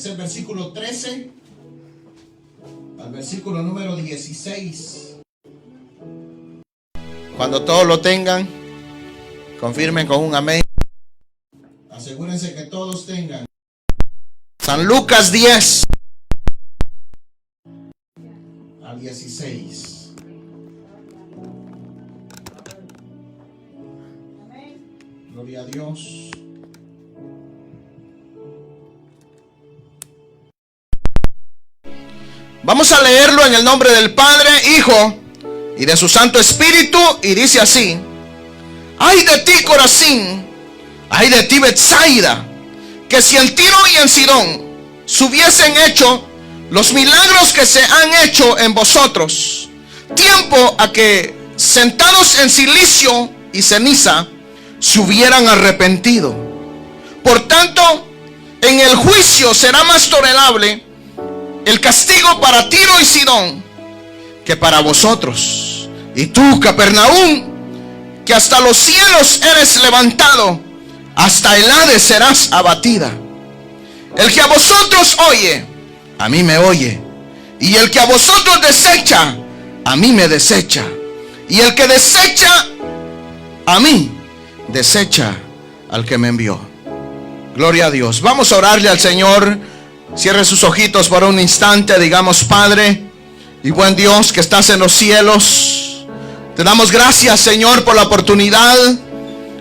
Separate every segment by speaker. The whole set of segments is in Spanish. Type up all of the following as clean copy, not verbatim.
Speaker 1: Es el versículo 13 al versículo número 16. Cuando todos lo tengan, confirmen con un amén. Asegúrense que todos tengan. San Lucas 10 al 16. Gloria a Dios. Vamos a leerlo en el nombre del Padre, Hijo y de su Santo Espíritu, y dice así: ay de ti, Corazín, ay de ti, Betsaida, que si en Tiro y en Sidón se hubiesen hecho los milagros que se han hecho en vosotros, tiempo a que sentados en cilicio y ceniza se hubieran arrepentido. Por tanto, en el juicio será más tolerable el castigo para Tiro y Sidón que para vosotros. Y tú, Capernaum, que hasta los cielos eres levantado, hasta el Hades serás abatida. El que a vosotros oye, a mí me oye, y el que a vosotros desecha, a mí me desecha, y el que desecha a mí, desecha al que me envió. Gloria a Dios. Vamos a orarle al Señor. Cierre sus ojitos por un instante. Digamos: Padre y buen Dios que estás en los cielos, te damos gracias, Señor, por la oportunidad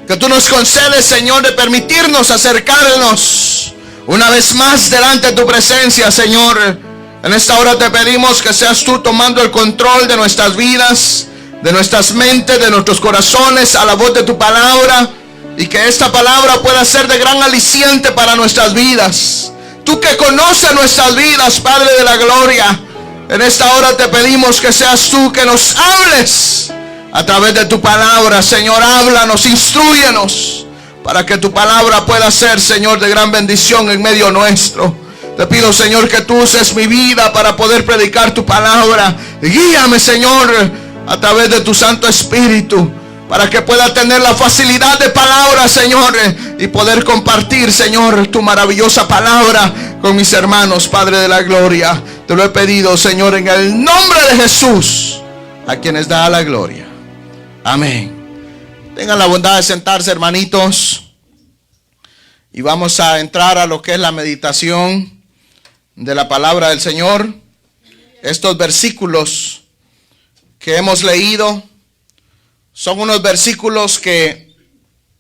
Speaker 1: que tú nos concedes, Señor, de permitirnos acercarnos una vez más delante de tu presencia, Señor. En esta hora te pedimos que seas tú tomando el control de nuestras vidas, de nuestras mentes, de nuestros corazones, a la voz de tu palabra, y que esta palabra pueda ser de gran aliciente para nuestras vidas. Tú que conoces nuestras vidas, Padre de la gloria, en esta hora te pedimos que seas tú que nos hables a través de tu palabra. Señor, háblanos, instrúyenos, para que tu palabra pueda ser, Señor, de gran bendición en medio nuestro. Te pido, Señor, que tú uses mi vida para poder predicar tu palabra. Guíame, Señor, a través de tu Santo Espíritu, para que pueda tener la facilidad de palabra, Señor, y poder compartir, Señor, tu maravillosa palabra con mis hermanos, Padre de la gloria. Te lo he pedido, Señor, en el nombre de Jesús, a quienes da la gloria. Amén. Tengan la bondad de sentarse, hermanitos, y vamos a entrar a lo que es la meditación de la palabra del Señor. Estos versículos que hemos leído son unos versículos que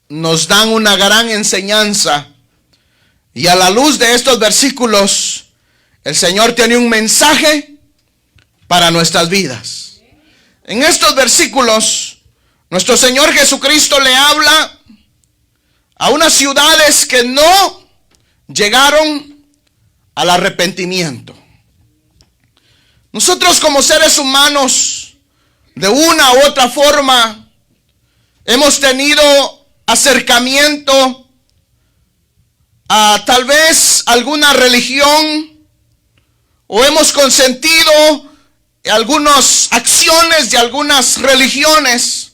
Speaker 1: nos dan una gran enseñanza, y a la luz de estos versículos el Señor tiene un mensaje para nuestras vidas. En estos versículos nuestro Señor Jesucristo le habla a unas ciudades que no llegaron al arrepentimiento. Nosotros, como seres humanos, de una u otra forma hemos tenido acercamiento a tal vez alguna religión, o hemos consentido algunas acciones de algunas religiones,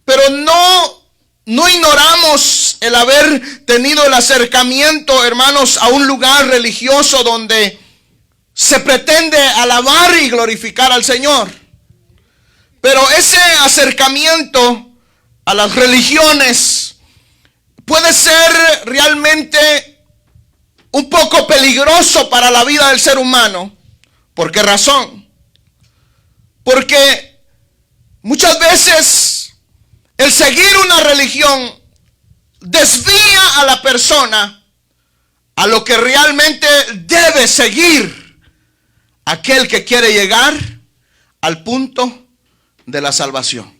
Speaker 1: pero no ignoramos el haber tenido el acercamiento, hermanos, a un lugar religioso donde se pretende alabar y glorificar al Señor. Pero ese acercamiento a las religiones puede ser realmente un poco peligroso para la vida del ser humano. ¿Por qué razón? Porque muchas veces el seguir una religión desvía a la persona a lo que realmente debe seguir aquel que quiere llegar al punto de la salvación.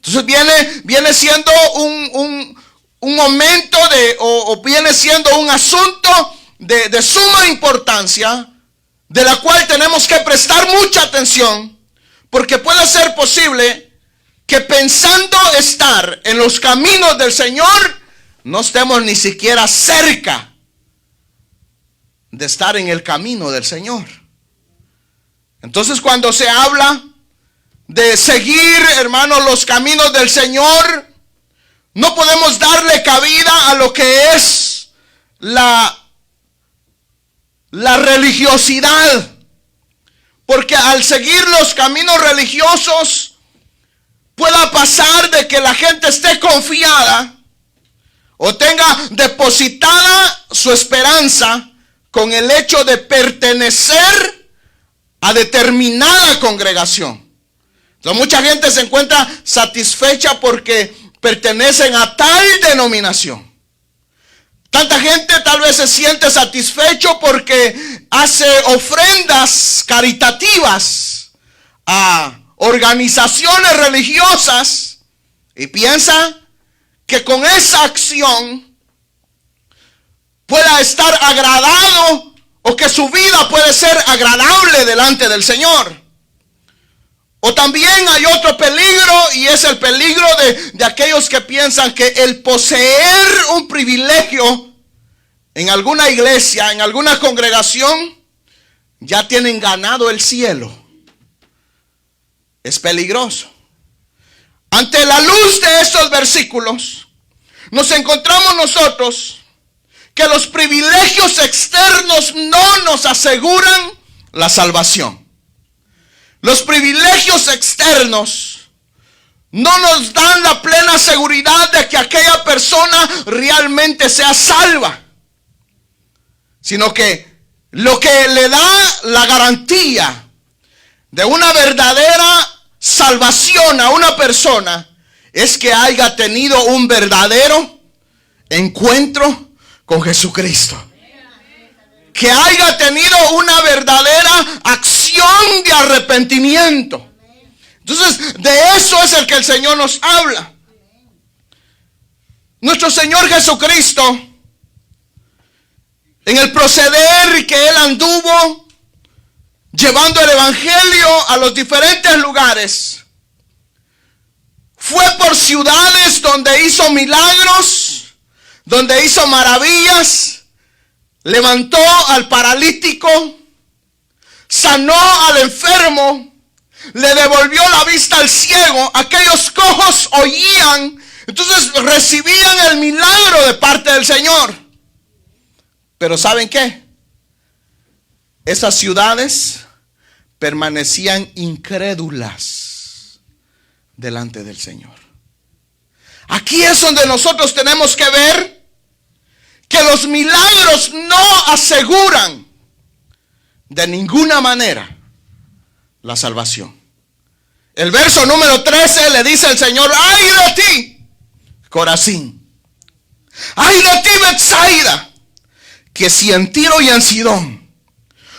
Speaker 1: Entonces viene siendo un momento o viene siendo un asunto de suma importancia, de la cual tenemos que prestar mucha atención, porque puede ser posible que pensando estar en los caminos del Señor, no estemos ni siquiera cerca de estar en el camino del Señor. Entonces, cuando se habla de seguir, hermanos, los caminos del Señor, no podemos darle cabida a lo que es la la religiosidad. Porque al seguir los caminos religiosos, pueda pasar de que la gente esté confiada o tenga depositada su esperanza con el hecho de pertenecer a determinada congregación. Entonces, mucha gente se encuentra satisfecha porque pertenecen a tal denominación. Tanta gente tal vez se siente satisfecho porque hace ofrendas caritativas a organizaciones religiosas y piensa que con esa acción pueda estar agradado o que su vida puede ser agradable delante del Señor. O también hay otro peligro, y es el peligro de aquellos que piensan que el poseer un privilegio en alguna iglesia, en alguna congregación, ya tienen ganado el cielo. Es peligroso. Ante la luz de estos versículos, nos encontramos nosotros que los privilegios externos no nos aseguran la salvación. Los privilegios externos no nos dan la plena seguridad de que aquella persona realmente sea salva, sino que lo que le da la garantía de una verdadera salvación a una persona es que haya tenido un verdadero encuentro con Jesucristo. Que haya tenido una verdadera acción de arrepentimiento. Entonces, de eso es el que el Señor nos habla. Nuestro Señor Jesucristo, en el proceder que Él anduvo, llevando el evangelio a los diferentes lugares, fue por ciudades donde hizo milagros, donde hizo maravillas. Levantó al paralítico, sanó al enfermo, le devolvió la vista al ciego, aquellos cojos oían, entonces recibían el milagro de parte del Señor. Pero ¿saben qué? Esas ciudades permanecían incrédulas delante del Señor. Aquí es donde nosotros tenemos que ver que los milagros no aseguran de ninguna manera la salvación. El verso número 13 le dice el Señor: ¡ay de ti, Corazín! ¡Ay de ti, Betsaida! Que si en Tiro y en Sidón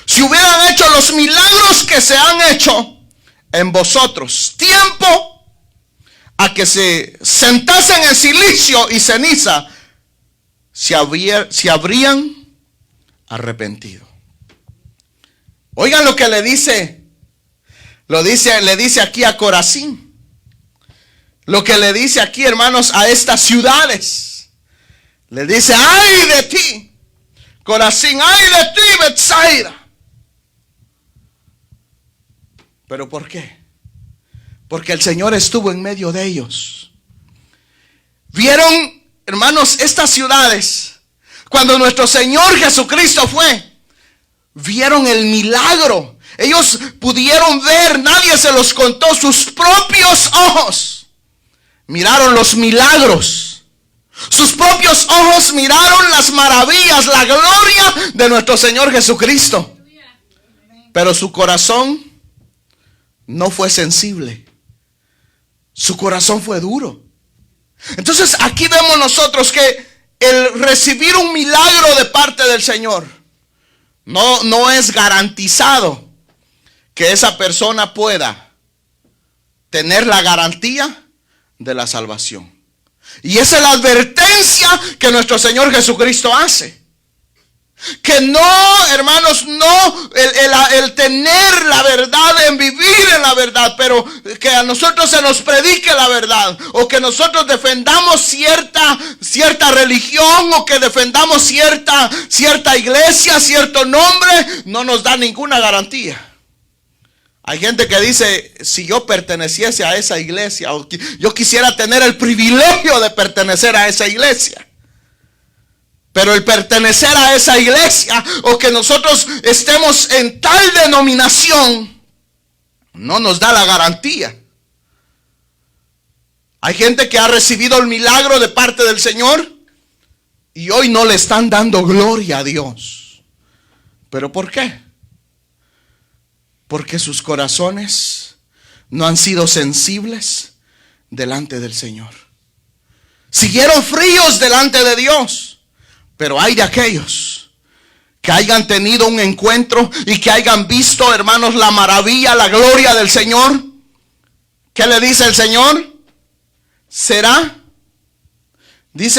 Speaker 1: se hubieran hecho los milagros que se han hecho en vosotros, tiempo a que se sentasen en silicio y ceniza, se habrían arrepentido. Oigan lo que le dice aquí a Corazín. Lo que le dice aquí, hermanos, a estas ciudades. Le dice: ¡ay de ti, Corazín! ¡Ay de ti, Betsaida! ¿Pero por qué? Porque el Señor estuvo en medio de ellos. Vieron, hermanos, estas ciudades, cuando nuestro Señor Jesucristo fue, vieron el milagro. Ellos pudieron ver, nadie se los contó, sus propios ojos miraron los milagros. Sus propios ojos miraron las maravillas, la gloria de nuestro Señor Jesucristo. Pero su corazón no fue sensible. Su corazón fue duro. Entonces aquí vemos nosotros que el recibir un milagro de parte del Señor no es garantizado que esa persona pueda tener la garantía de la salvación. Y esa es la advertencia que nuestro Señor Jesucristo hace. Que no, hermanos, no el tener la verdad, en vivir en la verdad, pero que a nosotros se nos predique la verdad, o que nosotros defendamos cierta religión, o que defendamos cierta iglesia, cierto nombre, no nos da ninguna garantía. Hay gente que dice: si yo perteneciese a esa iglesia, o yo quisiera tener el privilegio de pertenecer a esa iglesia. Pero el pertenecer a esa iglesia o que nosotros estemos en tal denominación no nos da la garantía. Hay gente que ha recibido el milagro de parte del Señor y hoy no le están dando gloria a Dios. ¿Pero por qué? Porque sus corazones no han sido sensibles delante del Señor. Siguieron fríos delante de Dios. Pero hay de aquellos que hayan tenido un encuentro y que hayan visto, hermanos, la maravilla, la gloria del Señor. ¿Qué le dice el Señor? Será, les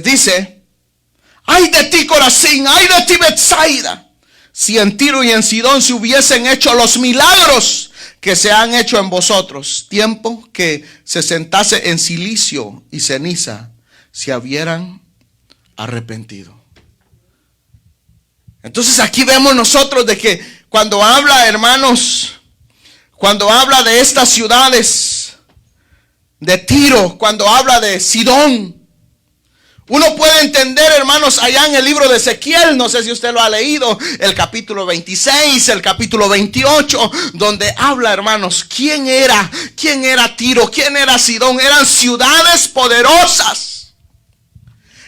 Speaker 1: dice, ay de ti Corazín, ay de ti Betsaida, si en Tiro y en Sidón se hubiesen hecho los milagros que se han hecho en vosotros, tiempo que se sentase en cilicio y ceniza, si hubieran arrepentido. Entonces aquí vemos nosotros de que cuando habla, hermanos, cuando habla de estas ciudades, de Tiro, cuando habla de Sidón, uno puede entender, hermanos, allá en el libro de Ezequiel, no sé si usted lo ha leído, el capítulo 26, el capítulo 28, donde habla, hermanos, quién era Tiro, quién era Sidón. Eran ciudades poderosas.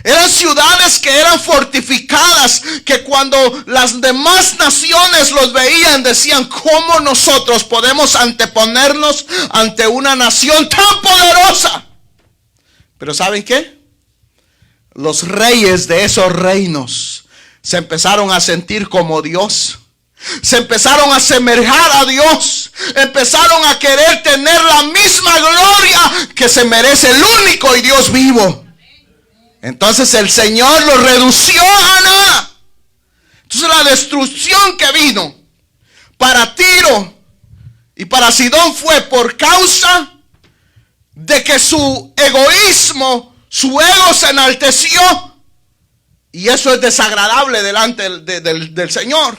Speaker 1: Eran ciudades que eran fortificadas, que cuando las demás naciones los veían decían, ¿cómo nosotros podemos anteponernos ante una nación tan poderosa? Pero ¿saben qué? Los reyes de esos reinos se empezaron a sentir como Dios. Se empezaron a asemejar a Dios. Empezaron a querer tener la misma gloria que se merece el único y Dios vivo. Entonces el Señor lo redució a nada. Entonces la destrucción que vino para Tiro y para Sidón fue por causa de que su egoísmo, su ego se enalteció. Y eso es desagradable delante del Señor.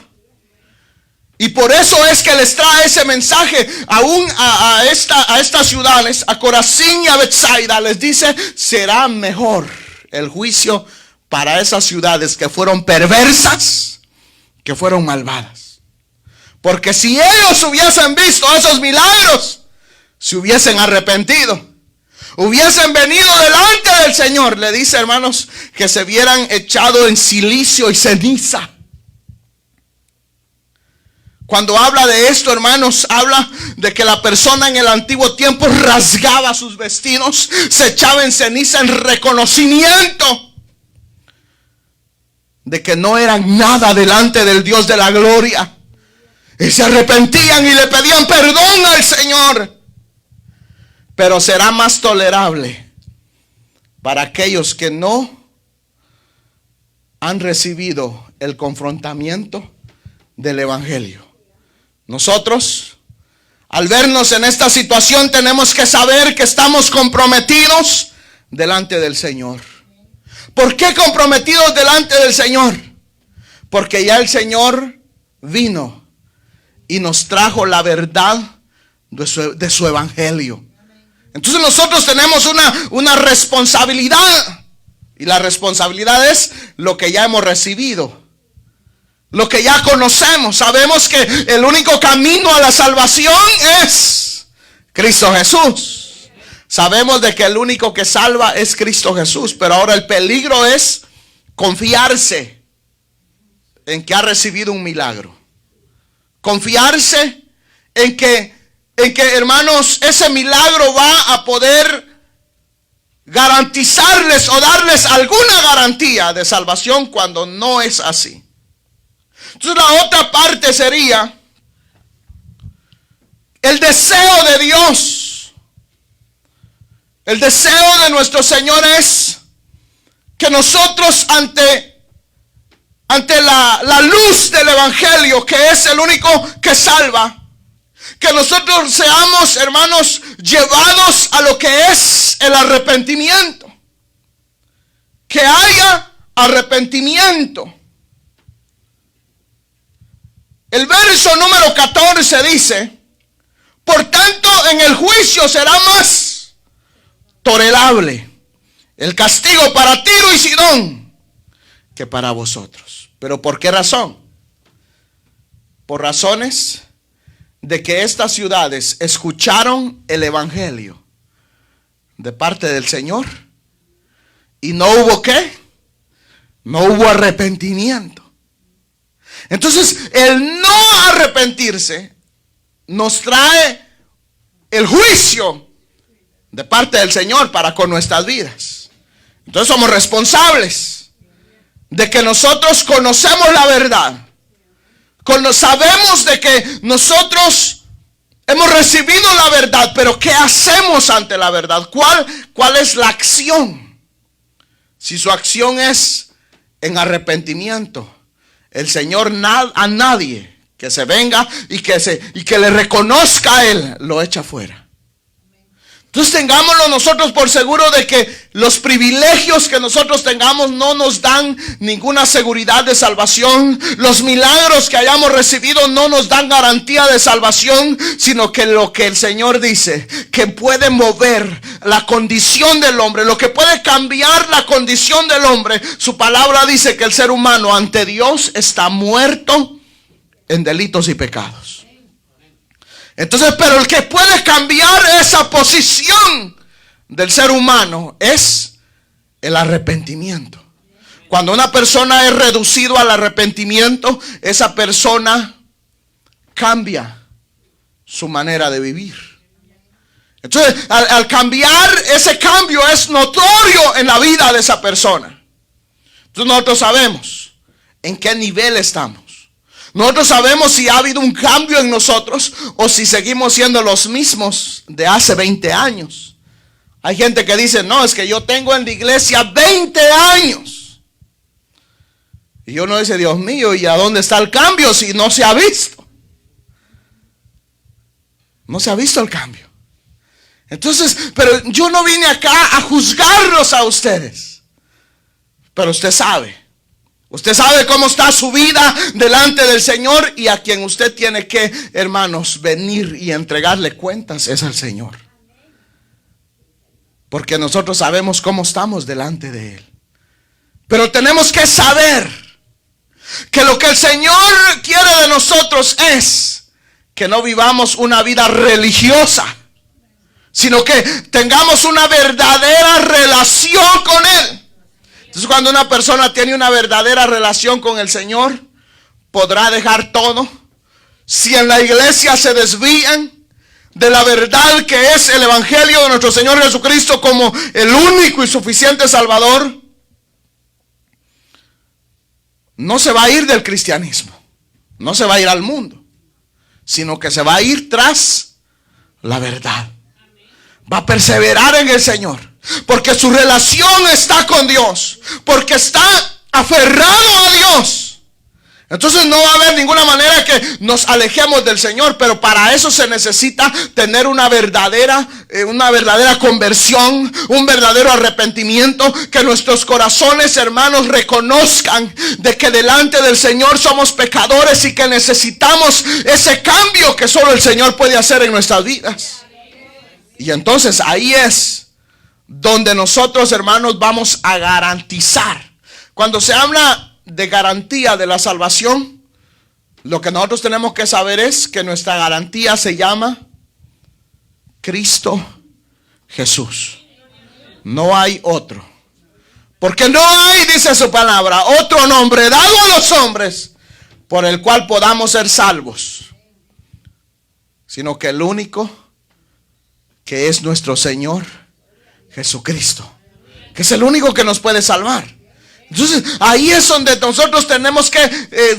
Speaker 1: Y por eso es que les trae ese mensaje aún a estas ciudades, a Corazín y a Betsaida. Les dice, será mejor el juicio para esas ciudades que fueron perversas, que fueron malvadas. Porque si ellos hubiesen visto esos milagros, se hubiesen arrepentido, hubiesen venido delante del Señor, le dice, hermanos, que se hubieran echado en cilicio y ceniza. Cuando habla de esto, hermanos, habla de que la persona en el antiguo tiempo rasgaba sus vestidos, se echaba en ceniza en reconocimiento de que no eran nada delante del Dios de la gloria. Y se arrepentían y le pedían perdón al Señor. Pero será más tolerable para aquellos que no han recibido el confrontamiento del Evangelio. Nosotros, al vernos en esta situación, tenemos que saber que estamos comprometidos delante del Señor. ¿Por qué comprometidos delante del Señor? Porque ya el Señor vino y nos trajo la verdad de su evangelio. Entonces nosotros tenemos una responsabilidad. Y la responsabilidad es lo que ya hemos recibido, lo que ya conocemos. Sabemos que el único camino a la salvación es Cristo Jesús. Sabemos de que el único que salva es Cristo Jesús. Pero ahora el peligro es confiarse en que ha recibido un milagro. Confiarse en que hermanos, ese milagro va a poder garantizarles o darles alguna garantía de salvación cuando no es así. Entonces la otra parte sería el deseo de Dios. El deseo de nuestro Señor es que nosotros ante la luz del Evangelio, que es el único que salva, que nosotros seamos, hermanos, llevados a lo que es el arrepentimiento. Que haya arrepentimiento. El verso número 14 dice: por tanto, en el juicio será más tolerable el castigo para Tiro y Sidón que para vosotros. ¿Pero por qué razón? Por razones de que estas ciudades escucharon el evangelio de parte del Señor y no hubo ¿qué? No hubo arrepentimiento. Entonces el no arrepentirse nos trae el juicio de parte del Señor para con nuestras vidas. Entonces somos responsables de que nosotros conocemos la verdad. Sabemos de que nosotros hemos recibido la verdad, pero ¿qué hacemos ante la verdad? ¿Cuál es la acción? Si su acción es en arrepentimiento, el Señor a nadie que se venga y que le reconozca a Él, lo echa fuera. Entonces tengámoslo nosotros por seguro de que los privilegios que nosotros tengamos no nos dan ninguna seguridad de salvación. Los milagros que hayamos recibido no nos dan garantía de salvación, sino que lo que el Señor dice, que puede mover la condición del hombre, lo que puede cambiar la condición del hombre. Su palabra dice que el ser humano ante Dios está muerto en delitos y pecados. Entonces, pero el que puede cambiar esa posición del ser humano es el arrepentimiento. Cuando una persona es reducido al arrepentimiento, esa persona cambia su manera de vivir. Entonces, al cambiar, ese cambio es notorio en la vida de esa persona. Entonces nosotros sabemos en qué nivel estamos. Nosotros sabemos si ha habido un cambio en nosotros o si seguimos siendo los mismos de hace 20 años. Hay gente que dice, no, es que yo tengo en la iglesia 20 años. Y uno dice, Dios mío, ¿y a dónde está el cambio si no se ha visto? No se ha visto el cambio. Entonces, pero yo no vine acá a juzgarlos a ustedes. Pero usted sabe. Usted sabe cómo está su vida delante del Señor, y a quien usted tiene que, hermanos, venir y entregarle cuentas es al Señor. Porque nosotros sabemos cómo estamos delante de Él. Pero tenemos que saber que lo que el Señor quiere de nosotros es que no vivamos una vida religiosa, sino que tengamos una verdadera relación con Él. Entonces, cuando una persona tiene una verdadera relación con el Señor, podrá dejar todo. Si en la iglesia se desvían de la verdad que es el evangelio de nuestro Señor Jesucristo como el único y suficiente Salvador, no se va a ir del cristianismo, no se va a ir al mundo, sino que se va a ir tras la verdad. Va a perseverar en el Señor, porque su relación está con Dios, porque está aferrado a Dios. Entonces no va a haber ninguna manera que nos alejemos del Señor, pero para eso se necesita tener una verdadera conversión, un verdadero arrepentimiento, que nuestros corazones, hermanos, reconozcan de que delante del Señor somos pecadores y que necesitamos ese cambio que solo el Señor puede hacer en nuestras vidas. Y entonces ahí es donde nosotros, hermanos, vamos a garantizar. Cuando se habla de garantía de la salvación, lo que nosotros tenemos que saber es que nuestra garantía se llama Cristo Jesús. No hay otro. Porque no hay, dice su palabra, otro nombre dado a los hombres por el cual podamos ser salvos, sino que el único, que es nuestro Señor Jesucristo, que es el único que nos puede salvar. Entonces ahí es donde nosotros tenemos que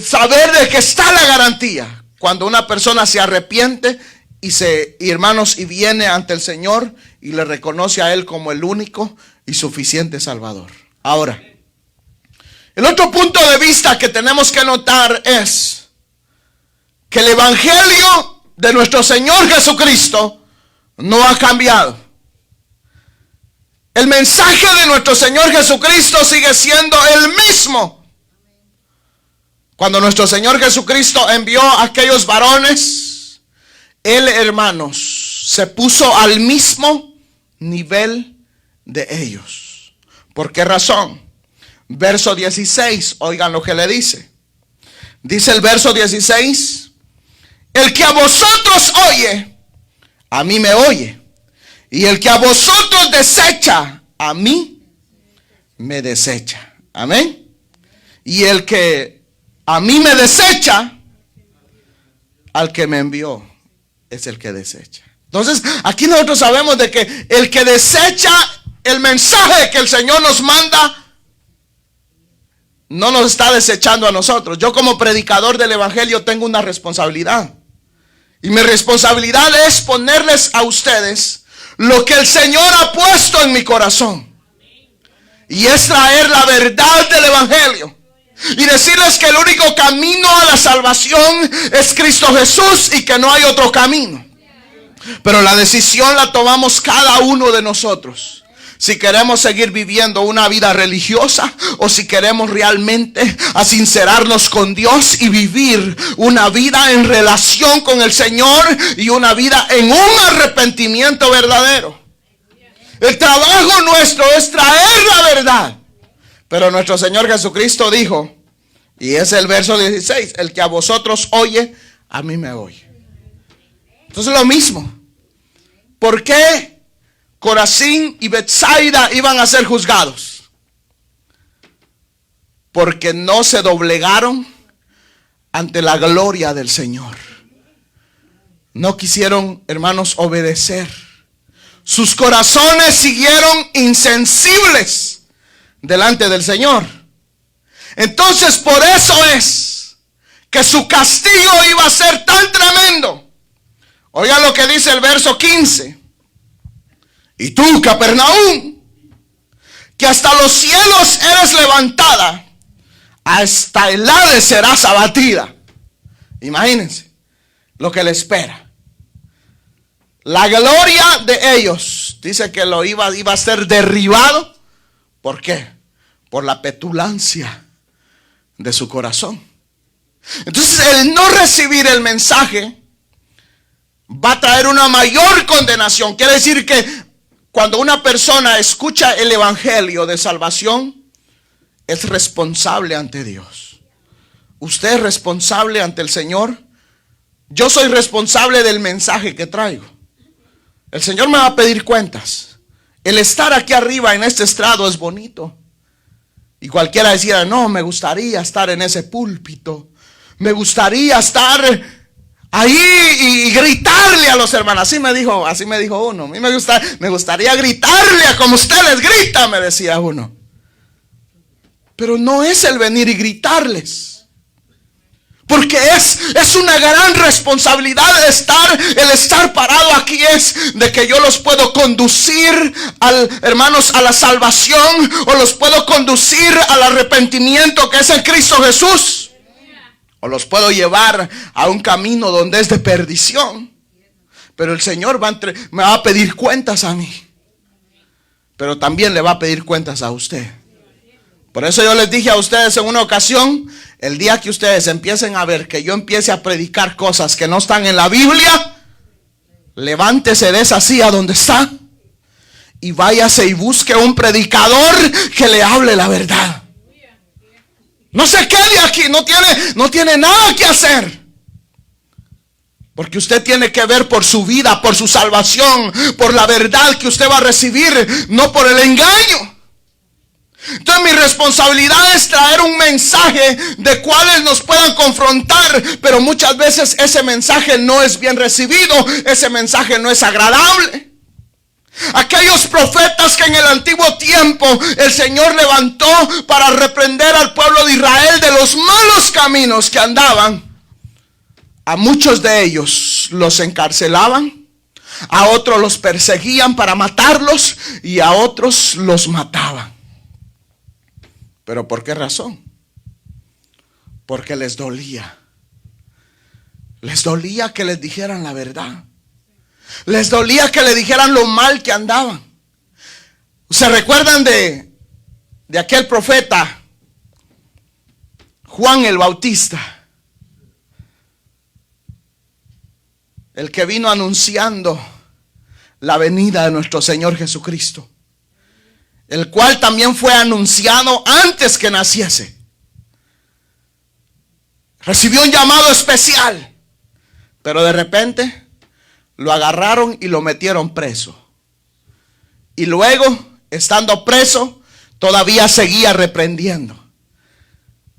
Speaker 1: saber de que está la garantía. Cuando una persona se arrepiente y hermanos, y viene ante el Señor y le reconoce a Él como el único y suficiente Salvador. Ahora, el otro punto de vista que tenemos que notar es que el evangelio de nuestro Señor Jesucristo no ha cambiado. El mensaje de nuestro Señor Jesucristo sigue siendo el mismo. Cuando nuestro Señor Jesucristo envió a aquellos varones, Él, hermanos, se puso al mismo nivel de ellos. ¿Por qué razón? Verso 16, oigan lo que le dice. Dice el verso 16: el que a vosotros oye, a mí me oye. Y el que a vosotros desecha, a mí me desecha. Amén. Y el que a mí me desecha, al que me envió es el que desecha. Entonces, aquí nosotros sabemos de que el que desecha el mensaje que el Señor nos manda, no nos está desechando a nosotros. Yo como predicador del evangelio tengo una responsabilidad. Y mi responsabilidad es ponerles a ustedes lo que el Señor ha puesto en mi corazón. Y es traer la verdad del evangelio. Y decirles que el único camino a la salvación es Cristo Jesús y que no hay otro camino. Pero la decisión la tomamos cada uno de nosotros. Si queremos seguir viviendo una vida religiosa o si queremos realmente sincerarnos con Dios y vivir una vida en relación con el Señor y una vida en un arrepentimiento verdadero. El trabajo nuestro es traer la verdad. Pero nuestro Señor Jesucristo dijo, y es el verso 16, el que a vosotros oye, a mí me oye. Entonces lo mismo. ¿Por qué Corazín y Betsaida iban a ser juzgados? Porque no se doblegaron ante la gloria del Señor. No quisieron, hermanos, obedecer. Sus corazones siguieron insensibles delante del Señor. Entonces por eso es que su castigo iba a ser tan tremendo. Oigan lo que dice el verso 15. Y tú, Capernaum, que hasta los cielos eres levantada, hasta el Hades serás abatida. Imagínense lo que le espera. La gloria de ellos, dice que lo iba a ser derribado. ¿Por qué? Por la petulancia de su corazón. Entonces el no recibir el mensaje va a traer una mayor condenación. Quiere decir que cuando una persona escucha el evangelio de salvación, es responsable ante Dios. Usted es responsable ante el Señor. Yo soy responsable del mensaje que traigo. El Señor me va a pedir cuentas. El estar aquí arriba en este estrado es bonito. Y cualquiera decía, no, me gustaría estar en ese púlpito. Me gustaría estar ahí y gritarle a los hermanos. Así me dijo uno. A mí me gustaría gritarle a como ustedes gritan, me decía uno. Pero no es el venir y gritarles. Porque es una gran responsabilidad el estar parado aquí, es de que yo los puedo conducir hermanos, a la salvación, o los puedo conducir al arrepentimiento que es en Cristo Jesús, o los puedo llevar a un camino donde es de perdición. Pero el Señor me va a pedir cuentas a mí, pero también le va a pedir cuentas a usted. Por eso yo les dije a ustedes en una ocasión, el día que ustedes empiecen a ver que yo empiece a predicar cosas que no están en la Biblia, levántese de esa silla donde está y váyase y busque un predicador que le hable la verdad. No se quede aquí, no tiene nada que hacer. Porque usted tiene que ver por su vida, por su salvación, por la verdad que usted va a recibir, no por el engaño. Entonces mi responsabilidad es traer un mensaje de cuales nos puedan confrontar, pero muchas veces ese mensaje no es bien recibido, ese mensaje no es agradable. Aquellos profetas que en el antiguo tiempo el Señor levantó para reprender al pueblo de Israel de los malos caminos que andaban, a muchos de ellos los encarcelaban, a otros los perseguían para matarlos y a otros los mataban. ¿Pero por qué razón? Porque les dolía. Les dolía que les dijeran la verdad. Les dolía que le dijeran lo mal que andaban. ¿Se recuerdan de aquel profeta Juan el Bautista? El que vino anunciando la venida de nuestro Señor Jesucristo. el cual también fue anunciado antes que naciese. Recibió un llamado especial, pero de repente lo agarraron y lo metieron preso. Y luego, estando preso, todavía seguía reprendiendo.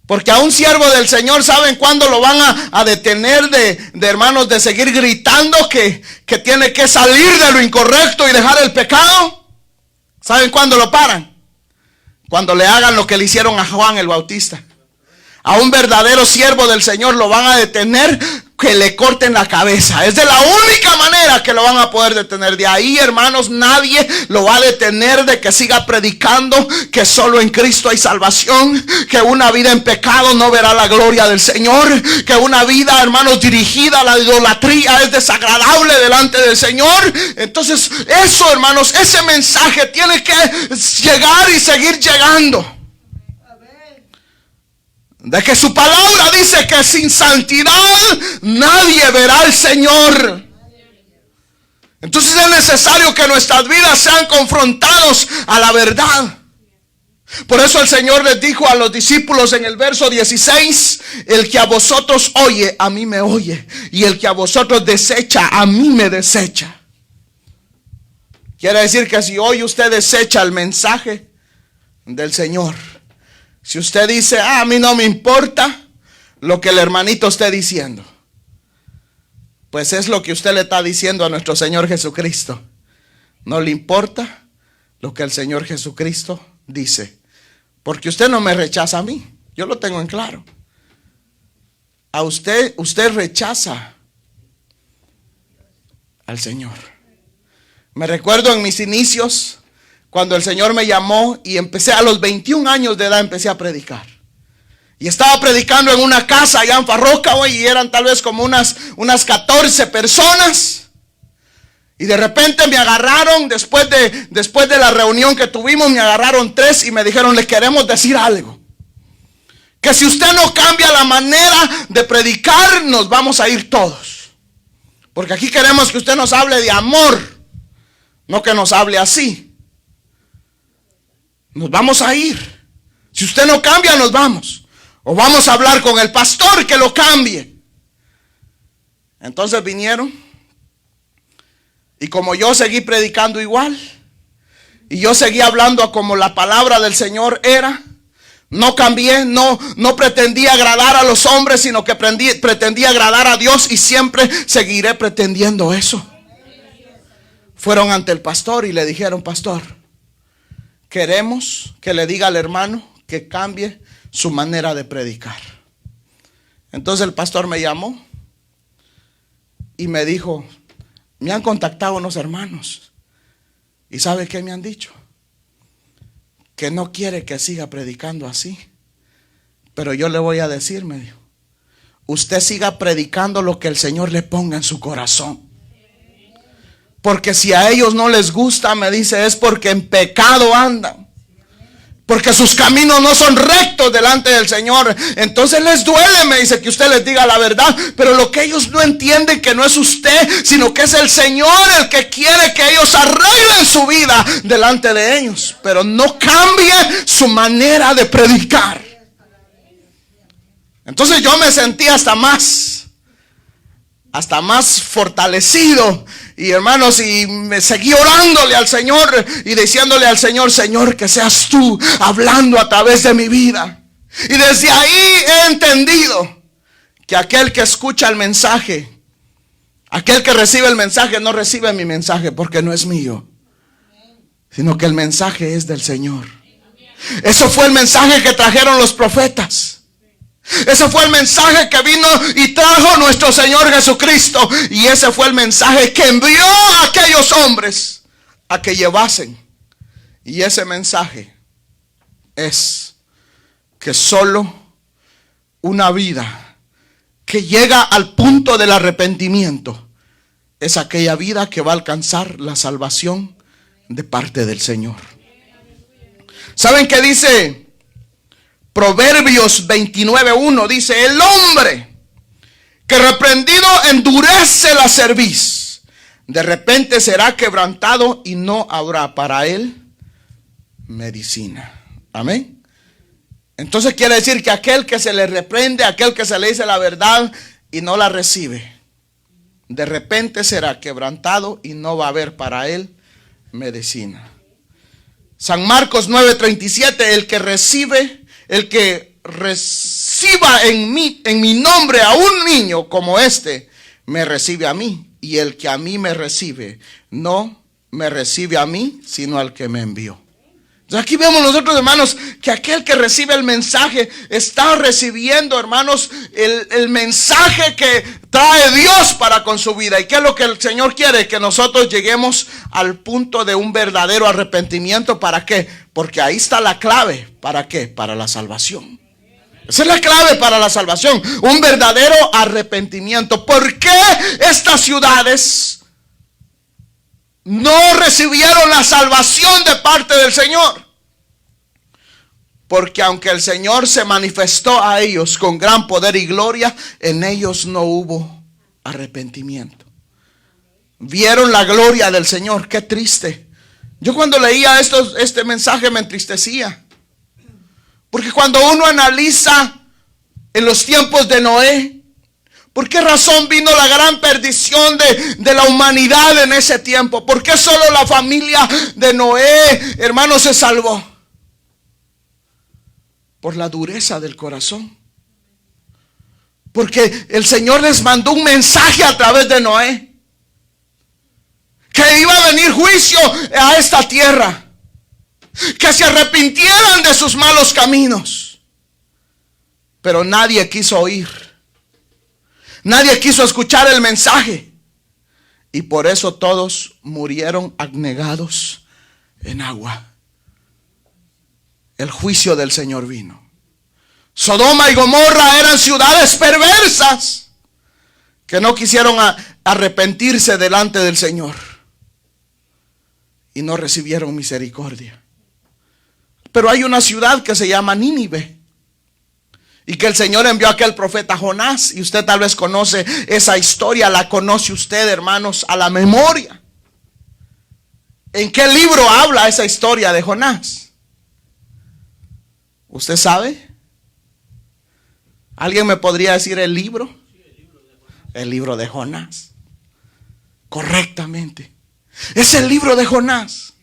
Speaker 1: Porque a un siervo del Señor, ¿saben cuándo lo van a detener de hermanos de seguir gritando que tiene que salir de lo incorrecto y dejar el pecado? ¿Saben cuándo lo paran? Cuando le hagan lo que le hicieron a Juan el Bautista. A un verdadero siervo del Señor lo van a detener, que le corten la cabeza. Es de la única manera que lo van a poder detener. De ahí, hermanos, nadie lo va a detener de que siga predicando que solo en Cristo hay salvación, que una vida en pecado no verá la gloria del Señor, que una vida, hermanos, dirigida a la idolatría es desagradable delante del Señor. Entonces, eso, hermanos, ese mensaje tiene que llegar y seguir llegando. De que su palabra dice que sin santidad nadie verá al Señor. Entonces es necesario que nuestras vidas sean confrontados a la verdad. Por eso el Señor les dijo a los discípulos en el verso 16: el que a vosotros oye, a mí me oye, y el que a vosotros desecha, a mí me desecha. Quiere decir que si hoy usted desecha el mensaje del Señor, si usted dice, a mí no me importa lo que el hermanito esté diciendo, pues es lo que usted le está diciendo a nuestro Señor Jesucristo. No le importa lo que el Señor Jesucristo dice, porque usted no me rechaza a mí. Yo lo tengo en claro. A usted rechaza al Señor. Me recuerdo en mis inicios, cuando el Señor me llamó y empecé a los 21 años de edad, empecé a predicar. Y estaba predicando en una casa allá en Farroca, y eran tal vez como unas 14 personas. Y de repente me agarraron, después de la reunión que tuvimos, me agarraron 3 y me dijeron, le queremos decir algo. Que si usted no cambia la manera de predicar, nos vamos a ir todos. Porque aquí queremos que usted nos hable de amor, no que nos hable así. Nos vamos a ir. Si usted no cambia, nos vamos. O vamos a hablar con el pastor que lo cambie. Entonces vinieron. Y como yo seguí predicando igual, y yo seguí hablando como la palabra del Señor era, no cambié, no pretendía agradar a los hombres, sino que pretendía agradar a Dios, y siempre seguiré pretendiendo eso. Fueron ante el pastor y le dijeron: pastor, queremos que le diga al hermano que cambie su manera de predicar. Entonces el pastor me llamó y me dijo: me han contactado unos hermanos, ¿y sabe qué me han dicho? Que no quiere que siga predicando así. Pero yo le voy a decir, me dijo, usted siga predicando lo que el Señor le ponga en su corazón. Porque si a ellos no les gusta, me dice, es porque en pecado andan. Porque sus caminos no son rectos delante del Señor. Entonces les duele, me dice, que usted les diga la verdad. Pero lo que ellos no entienden, que no es usted, sino que es el Señor el que quiere que ellos arreglen su vida delante de ellos. Pero no cambie su manera de predicar. Entonces yo me sentí hasta más fortalecido. Y hermanos, y me seguí orándole al Señor y diciéndole al Señor: Señor, que seas tú hablando a través de mi vida. Y desde ahí he entendido que aquel que escucha el mensaje, aquel que recibe el mensaje, no recibe mi mensaje porque no es mío, sino que el mensaje es del Señor. Eso fue el mensaje que trajeron los profetas. Ese fue el mensaje que vino y trajo nuestro Señor Jesucristo. Y ese fue el mensaje que envió a aquellos hombres a que llevasen. Y ese mensaje es que solo una vida que llega al punto del arrepentimiento es aquella vida que va a alcanzar la salvación de parte del Señor. ¿Saben qué dice Proverbios 29:1? Dice: el hombre que reprendido endurece la cerviz, de repente será quebrantado y no habrá para él medicina. Amén. Entonces quiere decir que aquel que se le reprende, aquel que se le dice la verdad y no la recibe, de repente será quebrantado y no va a haber para él medicina. San Marcos 9:37, el que reciba en mi nombre a un niño como este, me recibe a mí. Y el que a mí me recibe, no me recibe a mí, sino al que me envió. Entonces aquí vemos nosotros, hermanos, que aquel que recibe el mensaje está recibiendo, hermanos, el mensaje que trae Dios para con su vida. ¿Y qué es lo que el Señor quiere? Que nosotros lleguemos al punto de un verdadero arrepentimiento. ¿Para qué? Porque ahí está la clave. ¿Para qué? Para la salvación. Esa es la clave para la salvación. Un verdadero arrepentimiento. ¿Por qué estas ciudades no recibieron la salvación de parte del Señor? Porque aunque el Señor se manifestó a ellos con gran poder y gloria, en ellos no hubo arrepentimiento. Vieron la gloria del Señor. Qué triste. Yo cuando leía este mensaje me entristecía. Porque cuando uno analiza en los tiempos de Noé, ¿por qué razón vino la gran perdición de la humanidad en ese tiempo? ¿Por qué solo la familia de Noé, hermanos, se salvó? Por la dureza del corazón. Porque el Señor les mandó un mensaje a través de Noé, que iba a venir juicio a esta tierra, que se arrepintieran de sus malos caminos. Pero nadie quiso oír. Nadie quiso escuchar el mensaje. Y por eso todos murieron anegados en agua. El juicio del Señor vino. Sodoma y Gomorra eran ciudades perversas que no quisieron arrepentirse delante del Señor y no recibieron misericordia. Pero hay una ciudad que se llama Nínive, y que el Señor envió a aquel profeta Jonás. Y usted tal vez conoce esa historia, la conoce usted, hermanos, a la memoria. ¿En qué libro habla esa historia de Jonás? ¿Usted sabe? ¿Alguien me podría decir el libro? El libro de Jonás. Correctamente. Es el libro de Jonás.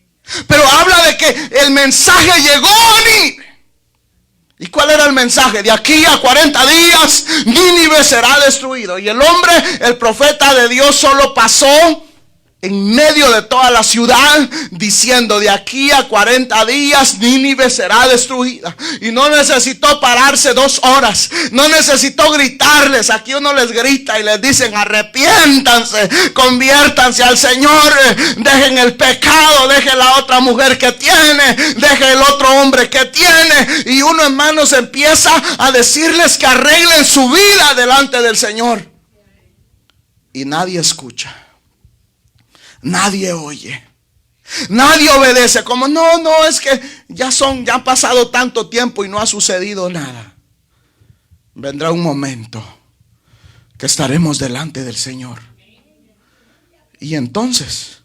Speaker 1: Pero habla de que el mensaje llegó a Nínive. ¿Y cuál era el mensaje? De aquí a 40 días Nínive será destruido. Y el hombre, el profeta de Dios, solo pasó en medio de toda la ciudad diciendo: de aquí a 40 días Nínive será destruida. Y no necesitó pararse 2 horas, no necesitó gritarles. Aquí uno les grita y les dicen: arrepiéntanse, conviértanse al Señor, dejen el pecado, dejen la otra mujer que tiene, dejen el otro hombre que tiene. Y uno, hermanos, empieza a decirles que arreglen su vida delante del Señor. Y nadie escucha. Nadie oye, nadie obedece. Como no, es que ya ha pasado tanto tiempo y no ha sucedido nada. Vendrá un momento que estaremos delante del Señor. Y entonces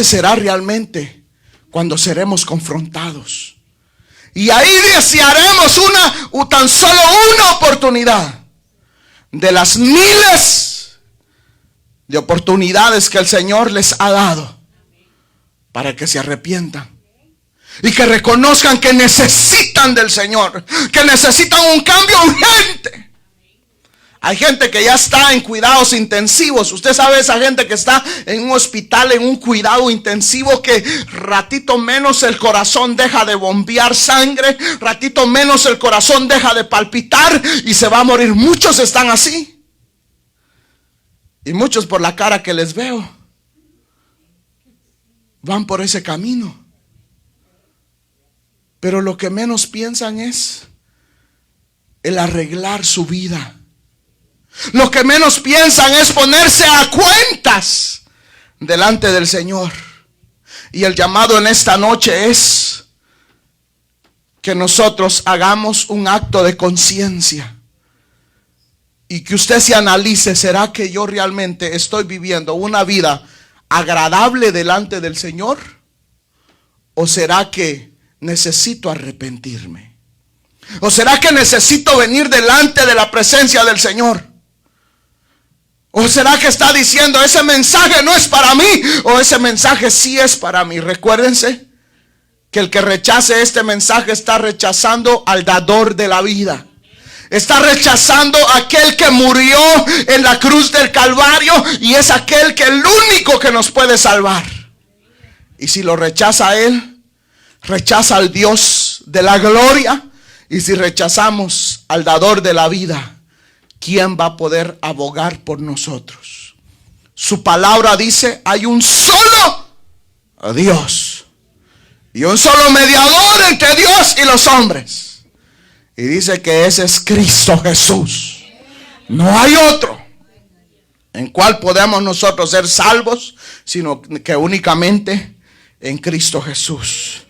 Speaker 1: será realmente cuando seremos confrontados. Y ahí desearemos tan solo una oportunidad de las miles de oportunidades que el Señor les ha dado para que se arrepientan y que reconozcan que necesitan del Señor, que necesitan un cambio urgente. Hay gente que ya está en cuidados intensivos. Usted sabe, esa gente que está en un hospital, en un cuidado intensivo, que ratito menos el corazón deja de bombear sangre, ratito menos el corazón deja de palpitar y se va a morir. Muchos están así. Y muchos, por la cara que les veo, van por ese camino. Pero lo que menos piensan es el arreglar su vida. Lo que menos piensan es ponerse a cuentas delante del Señor. Y el llamado en esta noche es que nosotros hagamos un acto de conciencia. Y que usted se analice: ¿será que yo realmente estoy viviendo una vida agradable delante del Señor? ¿O será que necesito arrepentirme? ¿O será que necesito venir delante de la presencia del Señor? ¿O será que está diciendo ese mensaje no es para mí? ¿O ese mensaje sí es para mí? Recuérdense que el que rechace este mensaje está rechazando al dador de la vida. Está rechazando a aquel que murió en la cruz del Calvario y es aquel que el único que nos puede salvar. Y si lo rechaza a él, rechaza al Dios de la gloria. Y si rechazamos al dador de la vida, ¿quién va a poder abogar por nosotros? Su palabra dice, hay un solo Dios y un solo mediador entre Dios y los hombres. Y dice que ese es Cristo Jesús. No hay otro en cual podemos nosotros ser salvos, sino que únicamente en Cristo Jesús.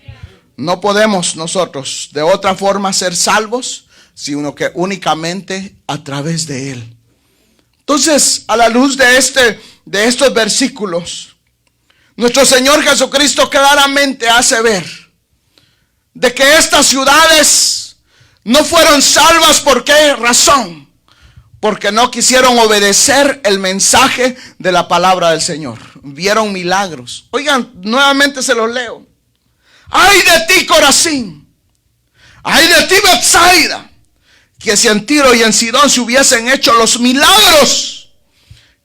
Speaker 1: No podemos nosotros de otra forma ser salvos, sino que únicamente a través de Él. Entonces, a la luz de estos versículos, nuestro Señor Jesucristo claramente hace ver de que estas ciudades no fueron salvas. ¿Por qué razón? Porque no quisieron obedecer el mensaje de la palabra del Señor. Vieron milagros. Oigan, nuevamente se los leo. Ay de ti, Corazín. Ay de ti, Betsaida. Que si en Tiro y en Sidón se hubiesen hecho los milagros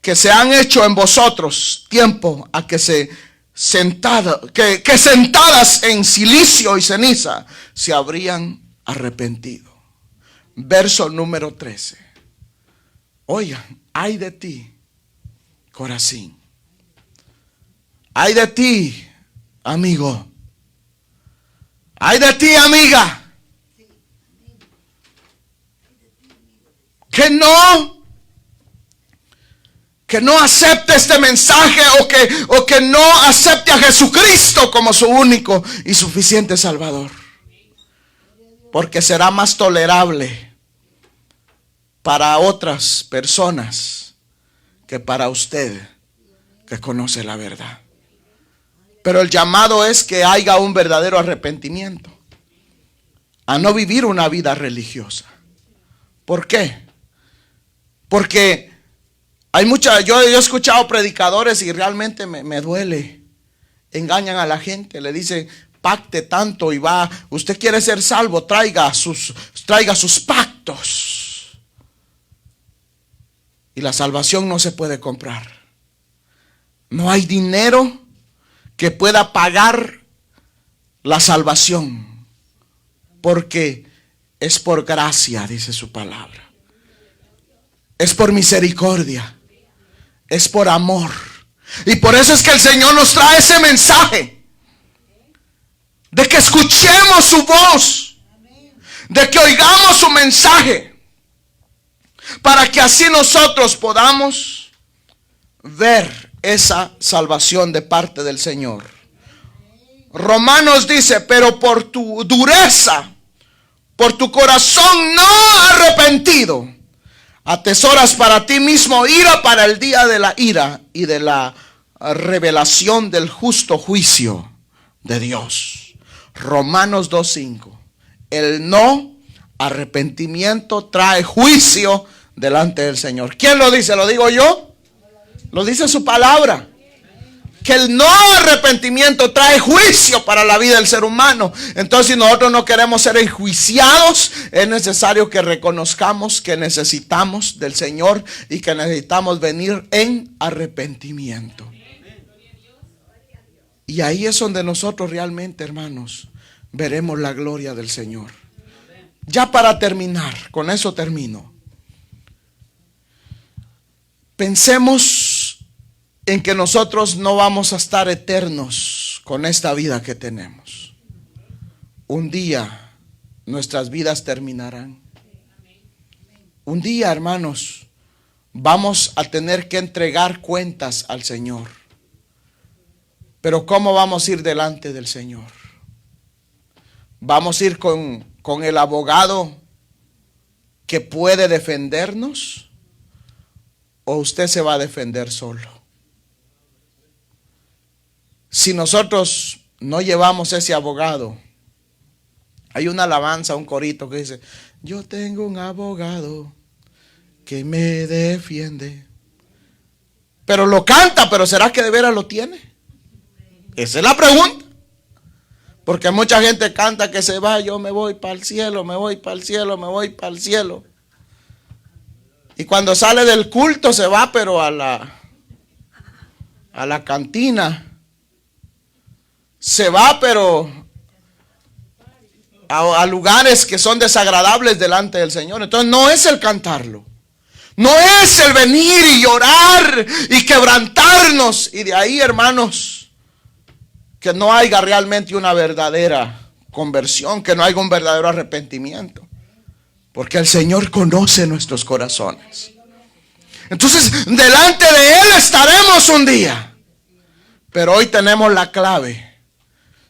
Speaker 1: que se han hecho en vosotros, tiempo a que sentadas en silicio y ceniza se habrían arrepentido. Verso número 13. Oigan, ay de ti, Corazín. Ay de ti, amigo. Ay de ti, amiga. Que no acepte este mensaje o que no acepte a Jesucristo como su único y suficiente Salvador. Porque será más tolerable para otras personas que para usted que conoce la verdad. Pero el llamado es que haya un verdadero arrepentimiento, a no vivir una vida religiosa. ¿Por qué? Porque yo he escuchado predicadores y realmente me duele. Engañan a la gente, le dicen, pacte tanto y va, usted quiere ser salvo, traiga sus pactos. Y la salvación no se puede comprar. No hay dinero que pueda pagar la salvación, porque es por gracia, dice su palabra. Es por misericordia, es por amor. Y por eso es que el Señor nos trae ese mensaje de que escuchemos su voz, de que oigamos su mensaje, para que así nosotros podamos ver esa salvación de parte del Señor. Romanos dice, pero por tu dureza, por tu corazón no arrepentido, atesoras para ti mismo ira para el día de la ira y de la revelación del justo juicio de Dios. Romanos 2:5. El no arrepentimiento trae juicio delante del Señor. ¿Quién lo dice? ¿Lo digo yo? Lo dice su palabra. Que el no arrepentimiento trae juicio para la vida del ser humano. Entonces, si nosotros no queremos ser enjuiciados, es necesario que reconozcamos que necesitamos del Señor y que necesitamos venir en arrepentimiento. Y ahí es donde nosotros realmente, hermanos, veremos la gloria del Señor. Ya para terminar, con eso termino. Pensemos en que nosotros no vamos a estar eternos con esta vida que tenemos. Un día nuestras vidas terminarán. Un día, hermanos, vamos a tener que entregar cuentas al Señor. Pero ¿cómo vamos a ir delante del Señor? ¿Vamos a ir con el abogado que puede defendernos? ¿O usted se va a defender solo? Si nosotros no llevamos ese abogado. Hay una alabanza, un corito que dice: yo tengo un abogado que me defiende. Pero lo canta, pero ¿será que de veras lo tiene? Esa es la pregunta. Porque mucha gente canta que se va, yo me voy para el cielo, me voy para el cielo, me voy para el cielo. Y cuando sale del culto se va, pero a la cantina. Se va, pero a lugares que son desagradables delante del Señor. Entonces no es el cantarlo. No es el venir y llorar y quebrantarnos. Y de ahí, hermanos, que no haya realmente una verdadera conversión, que no haya un verdadero arrepentimiento. Porque el Señor conoce nuestros corazones. Entonces, delante de Él estaremos un día. Pero hoy tenemos la clave.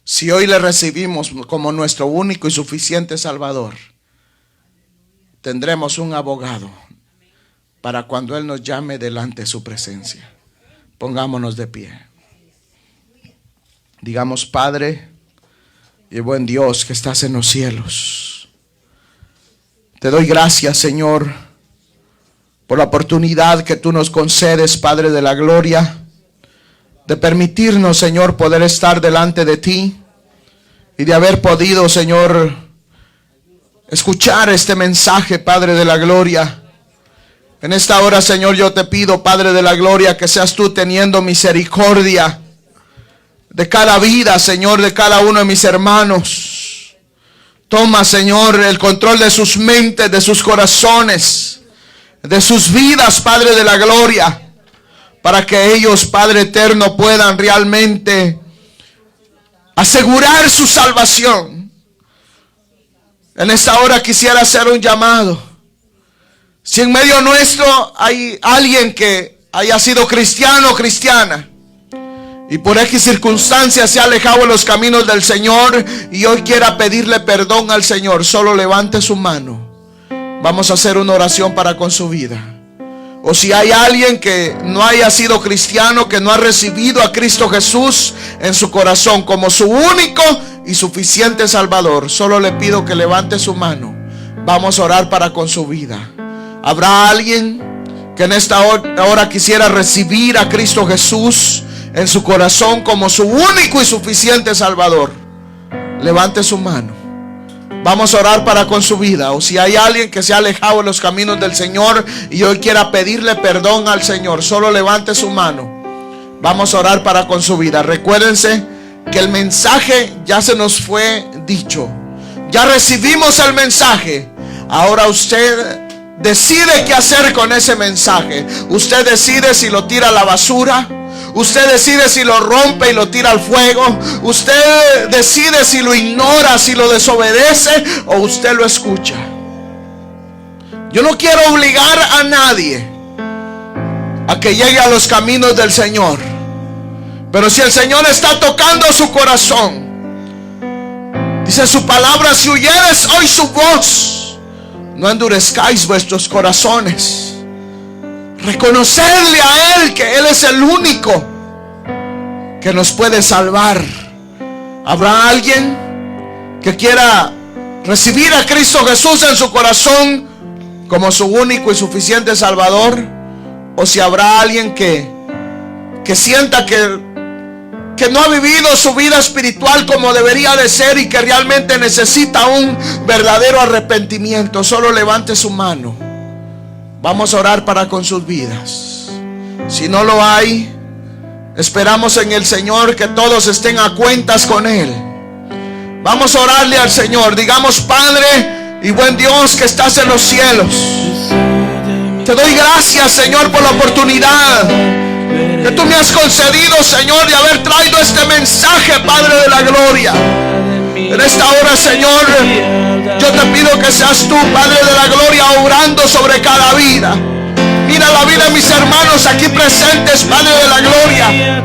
Speaker 1: Si hoy le recibimos como nuestro único y suficiente Salvador, tendremos un abogado para cuando Él nos llame delante de su presencia. Pongámonos de pie. Digamos: Padre y buen Dios que estás en los cielos, te doy gracias, Señor, por la oportunidad que tú nos concedes, Padre de la gloria, de permitirnos, Señor, poder estar delante de ti y de haber podido, Señor, escuchar este mensaje, Padre de la gloria. En esta hora, Señor, yo te pido, Padre de la gloria, que seas tú teniendo misericordia de cada vida, Señor, de cada uno de mis hermanos. Toma, Señor, el control de sus mentes, de sus corazones, de sus vidas, Padre de la gloria, para que ellos, Padre eterno, puedan realmente asegurar su salvación. En esta hora quisiera hacer un llamado. Si en medio nuestro hay alguien que haya sido cristiano o cristiana y por X circunstancias se ha alejado de los caminos del Señor y hoy quiera pedirle perdón al Señor, solo levante su mano. Vamos a hacer una oración para con su vida. O si hay alguien que no haya sido cristiano, que no ha recibido a Cristo Jesús en su corazón como su único y suficiente Salvador, solo le pido que levante su mano. Vamos a orar para con su vida. ¿Habrá alguien que en esta hora quisiera recibir a Cristo Jesús en su corazón como su único y suficiente Salvador? Levante su mano. Vamos a orar para con su vida. O si hay alguien que se ha alejado de los caminos del Señor y hoy quiera pedirle perdón al Señor, solo levante su mano. Vamos a orar para con su vida. Recuérdense que el mensaje ya se nos fue dicho. Ya recibimos el mensaje. Ahora usted decide qué hacer con ese mensaje. Usted decide si lo tira a la basura. Usted decide si lo rompe y lo tira al fuego. Usted decide si lo ignora, si lo desobedece o usted lo escucha. Yo no quiero obligar a nadie a que llegue a los caminos del Señor. Pero si el Señor está tocando su corazón, dice su palabra: si oyeres hoy su voz, no endurezcáis vuestros corazones. Reconocerle a Él que Él es el único que nos puede salvar. ¿Habrá alguien que quiera recibir a Cristo Jesús en su corazón como su único y suficiente Salvador? O si habrá alguien que sienta que no ha vivido su vida espiritual como debería de ser y que realmente necesita un verdadero arrepentimiento, solo levante su mano. Vamos a orar para con sus vidas. Si no lo hay, esperamos en el Señor que todos estén a cuentas con Él. Vamos a orarle al Señor. Digamos: Padre y buen Dios que estás en los cielos, te doy gracias, Señor, por la oportunidad que tú me has concedido, Señor, de haber traído este mensaje, Padre de la gloria. En esta hora, Señor, yo te pido que seas tú, Padre de la gloria, obrando sobre cada vida. Mira la vida de mis hermanos aquí presentes, Padre de la gloria.